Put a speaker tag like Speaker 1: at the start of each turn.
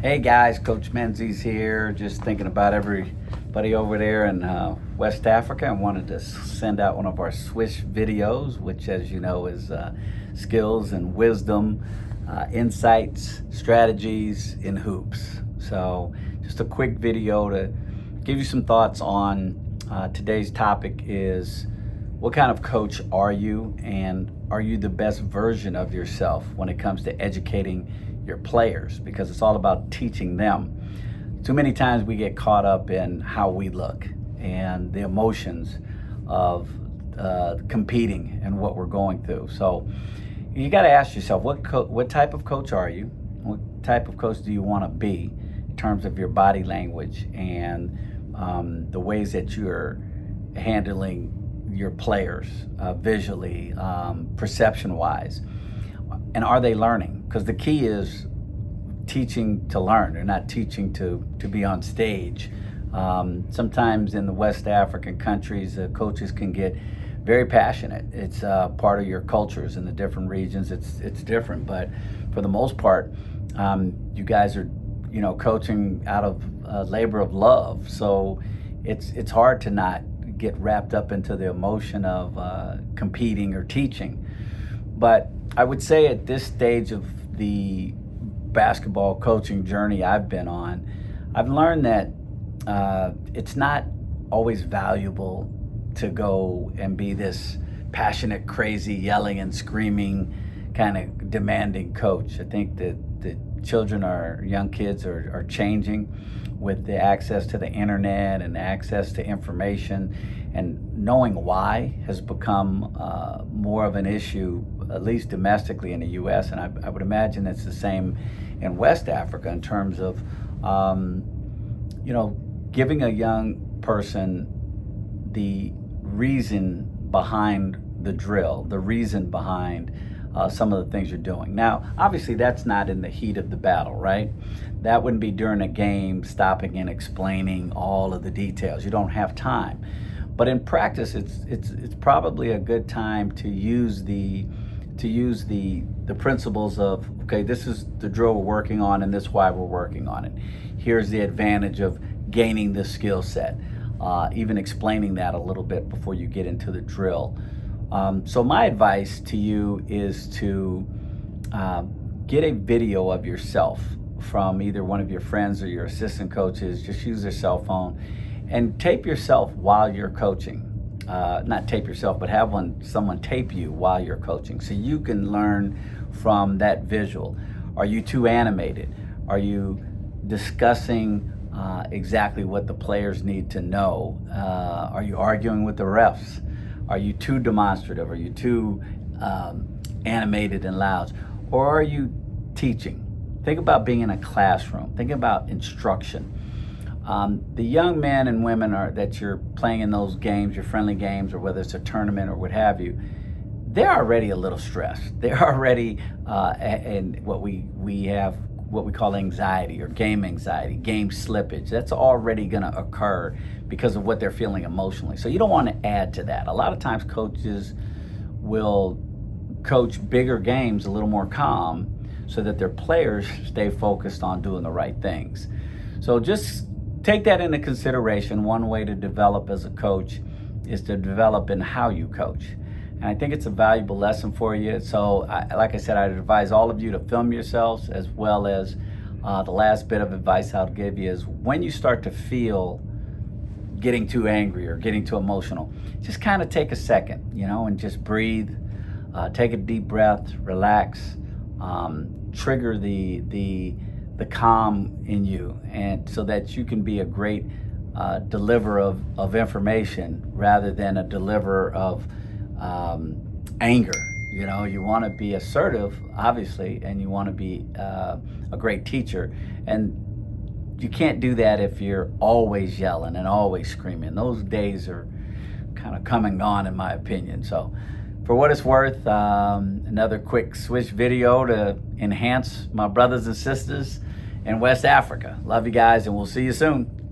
Speaker 1: Hey guys, Coach Menzies here. Just thinking about everybody over there in West Africa. I wanted to send out one of our SWISH videos, which, as you know, is skills and wisdom, insights, strategies in hoops. So just a quick video to give you some thoughts on today's topic is what kind of coach are you, and are you the best version of yourself when it comes to educating your players, because it's all about teaching them. Too many times we get caught up in how we look and the emotions of competing and what we're going through. So you got to ask yourself, what type of coach are you? What type of coach do you want to be in terms of your body language and the ways that you're handling your players visually, perception-wise? And are they learning? Because the key is teaching to learn. They're not teaching to be on stage. Sometimes in the West African countries, coaches can get very passionate. It's part of your cultures in the different regions. It's different, but for the most part, you guys are, coaching out of labor of love. So it's hard to not get wrapped up into the emotion of competing or teaching. But I would say at this stage of the basketball coaching journey I've been on, I've learned that it's not always valuable to go and be this passionate, crazy, yelling and screaming, kind of demanding coach. I think that the young kids are changing with the access to the internet and access to information, and knowing why has become more of an issue, at least domestically in the U.S. And I would imagine it's the same in West Africa in terms of, giving a young person the reason behind the drill, the reason behind some of the things you're doing. Now, obviously, that's not in the heat of the battle, right? That wouldn't be during a game, stopping and explaining all of the details. You don't have time. But in practice, it's probably a good time to use the principles of, okay, this is the drill we're working on, and this is why we're working on it. Here's the advantage of gaining this skill set. Even explaining that a little bit before you get into the drill. So my advice to you is to get a video of yourself from either one of your friends or your assistant coaches. Just use their cell phone and tape yourself while you're coaching. Not tape yourself, but have someone tape you while you're coaching, so you can learn from that visual. Are you too animated? Are you discussing exactly what the players need to know? Are you arguing with the refs? Are you too demonstrative? Are you too animated and loud? Or are you teaching? Think about being in a classroom. Think about instruction. The young men and women that you're playing in those games, your friendly games, or whether it's a tournament or what have you, they're already a little stressed. They're already in what we call anxiety or game anxiety, game slippage. That's already going to occur because of what they're feeling emotionally. So you don't want to add to that. A lot of times coaches will coach bigger games a little more calm so that their players stay focused on doing the right things. So just take that into consideration. One way to develop as a coach is to develop in how you coach. And I think it's a valuable lesson for you. So like I said, I'd advise all of you to film yourselves, as well as the last bit of advice I'll give you is when you start to feel getting too angry or getting too emotional, just kind of take a second, and just breathe, take a deep breath, relax, trigger the calm in you, and so that you can be a great deliverer of information rather than a deliverer of anger. You want to be assertive, obviously, and you want to be a great teacher. And you can't do that if you're always yelling and always screaming. Those days are kind of come and gone, in my opinion. So for what it's worth, another quick SWISH video to enhance my brothers and sisters in West Africa. Love you guys, and we'll see you soon.